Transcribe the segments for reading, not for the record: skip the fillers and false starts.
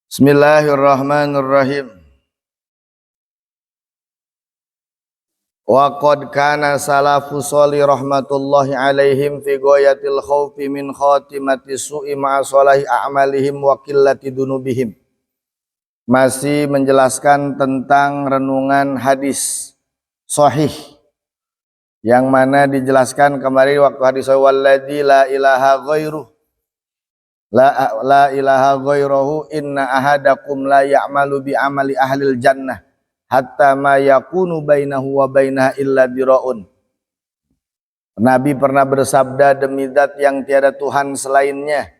Bismillahirrahmanirrahim. Wa qad kana salafu sholih rahmatullahi alaihim fi ghayatil khaufi min khatimati su'i ma'a sholahi a'malihim wa qillati dunubihim. Masih menjelaskan tentang renungan hadis sahih yang mana dijelaskan kemarin waktu hadis walladzi la ilaha ghairuh la ilaha ghairahu inna ahadakum la ya'malu bi amali ahlil jannah hatta ma yakunu bainahu wa bainaha illa diraun. Nabi pernah bersabda, demi zat yang tiada Tuhan selainnya,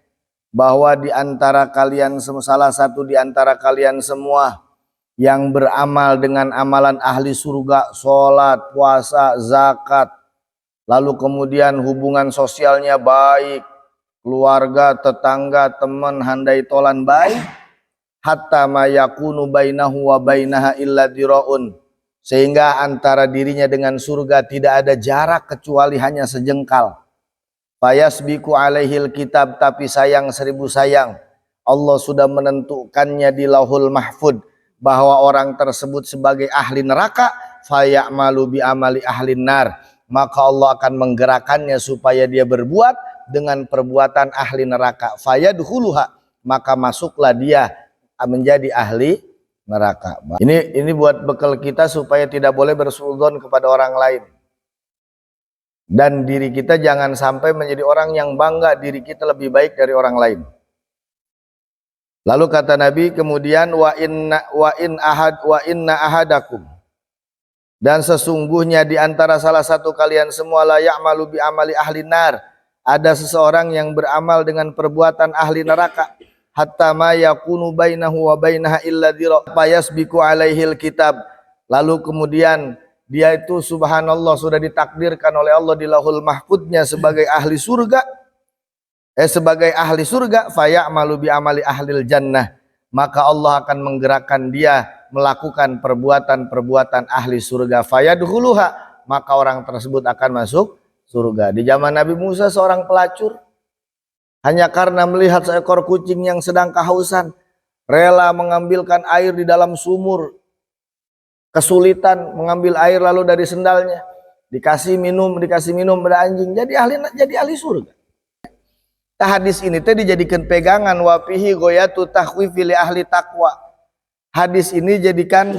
bahwa di antara kalian salah satu di antara kalian semua yang beramal dengan amalan ahli surga, sholat, puasa, zakat, lalu kemudian hubungan sosialnya baik, keluarga, tetangga, teman, handai tolan baik, hatta ma yakunu bainahu wa bainaha illa diraun, sehingga antara dirinya dengan surga tidak ada jarak kecuali hanya sejengkal. Fayasbiku alaihil kitab, tapi sayang seribu sayang, Allah sudah menentukannya di Lauhul Mahfud bahwa orang tersebut sebagai ahli neraka. Fayamalu bi amali ahlin nar, maka Allah akan menggerakkannya supaya dia berbuat dengan perbuatan ahli neraka. Fayadkhuluha, maka masuklah dia menjadi ahli neraka. Ini buat bekal kita supaya tidak boleh bersuudzon kepada orang lain. Dan diri kita jangan sampai menjadi orang yang bangga diri kita lebih baik dari orang lain. Lalu kata Nabi kemudian wa inna ahadakum, dan sesungguhnya di antara salah satu kalian semua la ya'malu bi amali ahli nar, ada seseorang yang beramal dengan perbuatan ahli neraka, hatta ma yakunu bainahu wa bainaha illa dhira fayasbiqu alaihil kitab, lalu kemudian dia itu subhanallah sudah ditakdirkan oleh Allah di Lauhul Mahfudnya sebagai ahli surga, fayamalu bi amali ahlil jannah, maka Allah akan menggerakkan dia melakukan perbuatan-perbuatan ahli surga. Fayadkhuluha, maka orang tersebut akan masuk surga. Di zaman Nabi Musa seorang pelacur, hanya karena melihat seekor kucing yang sedang kehausan, rela mengambilkan air di dalam sumur, kesulitan mengambil air lalu dari sendalnya dikasih minum pada anjing, jadi ahli surga. Hadis ini teh dijadikan pegangan, wa fihi ghayatu takhwifi li ahli taqwa. Hadis ini jadikan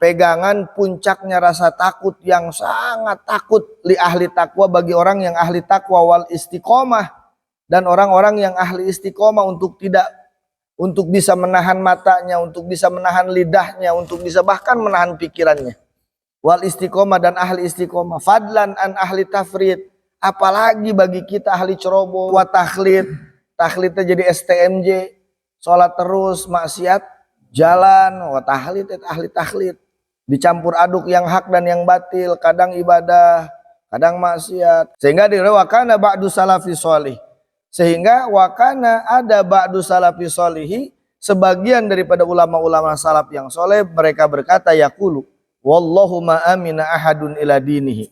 pegangan puncaknya rasa takut yang sangat takut li ahli taqwa, bagi orang yang ahli taqwa, wal istiqomah, dan orang-orang yang ahli istiqomah untuk bisa menahan matanya, untuk bisa menahan lidahnya, untuk bisa bahkan menahan pikirannya. Wal istiqomah, dan ahli istiqomah. Fadlan an ahli tafrid, apalagi bagi kita ahli ceroboh. Wa takhlid, takhlidnya jadi STMJ, sholat terus, maksiat jalan. Wa tahlid, ahli takhlid, dicampur aduk yang hak dan yang batil, kadang ibadah, kadang maksiat. Sehingga direwakana ba'du salafi sholih, sehingga wakana ada ba'du salafi sholihi, sebagian daripada ulama-ulama salaf yang soleh, mereka berkata yaqulu wallahu ma amina ahadun ila dinihi,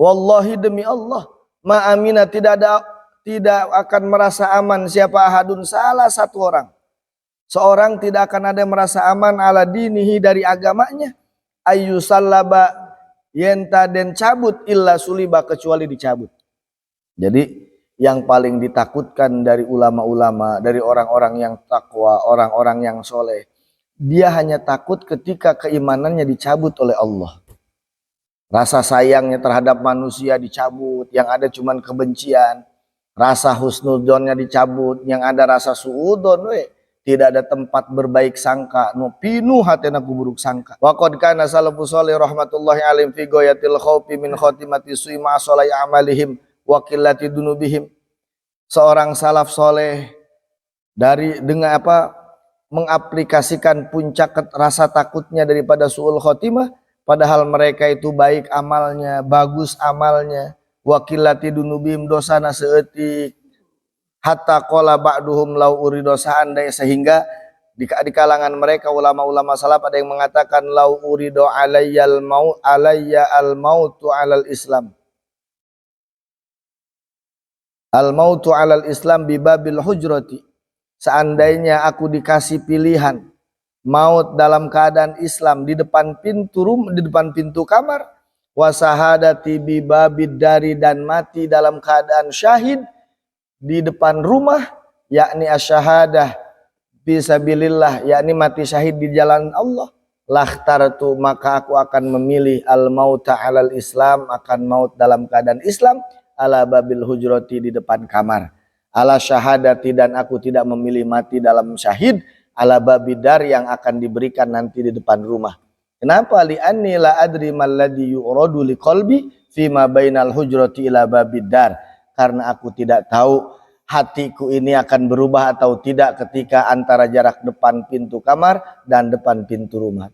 wallahi demi Allah, ma amina tidak akan merasa aman siapa ahadun, salah satu orang, seorang tidak akan ada yang merasa aman ala dinihi, dari agamanya, ayyusallaba, yenta den cabut, illa suliba, kecuali dicabut. Jadi yang paling ditakutkan dari ulama-ulama, dari orang-orang yang takwa, orang-orang yang soleh, dia hanya takut ketika keimanannya dicabut oleh Allah. Rasa sayangnya terhadap manusia dicabut, yang ada cuman kebencian. Rasa husnudzonnya dicabut, yang ada rasa suudzon, tidak ada tempat berbaik sangka, no pinu hatena kuburuk sangka. Wa qad kana salafus sholih rahmatullahi alaihim fi ghayatil khaufi min khatimati su'i ma sholai amalihim wa qillati dunubihim. Seorang salaf soleh dengan mengaplikasikan puncak rasa takutnya daripada su'ul khotimah, padahal mereka itu baik amalnya, bagus amalnya, wa qillati dunubihim, dosana seeutik, hatta qala ba'duhum lau urido, seandainya, sehingga di kalangan mereka ulama-ulama salaf ada yang mengatakan lau urido alayya al-mautu alal Islam, al-mautu alal Islam bibabil hujrati, seandainya aku dikasih pilihan maut dalam keadaan Islam di depan pintu rumah, di depan pintu kamar, wasahadati bibabid dari, dan mati dalam keadaan syahid di depan rumah, yakni asyahadah fisabilillah, yakni mati syahid di jalan Allah, lakhtartu, maka aku akan memilih al mauta alal Islam, akan maut dalam keadaan Islam, ala babil hujrati, di depan kamar, ala syahadati, dan aku tidak memilih mati dalam syahid, ala babidar, yang akan diberikan nanti di depan rumah. Kenapa? Li'anni la adri malladhi yu'radu liqalbi fima bainal hujrati ila babidar. Karena aku tidak tahu hatiku ini akan berubah atau tidak ketika antara jarak depan pintu kamar dan depan pintu rumah.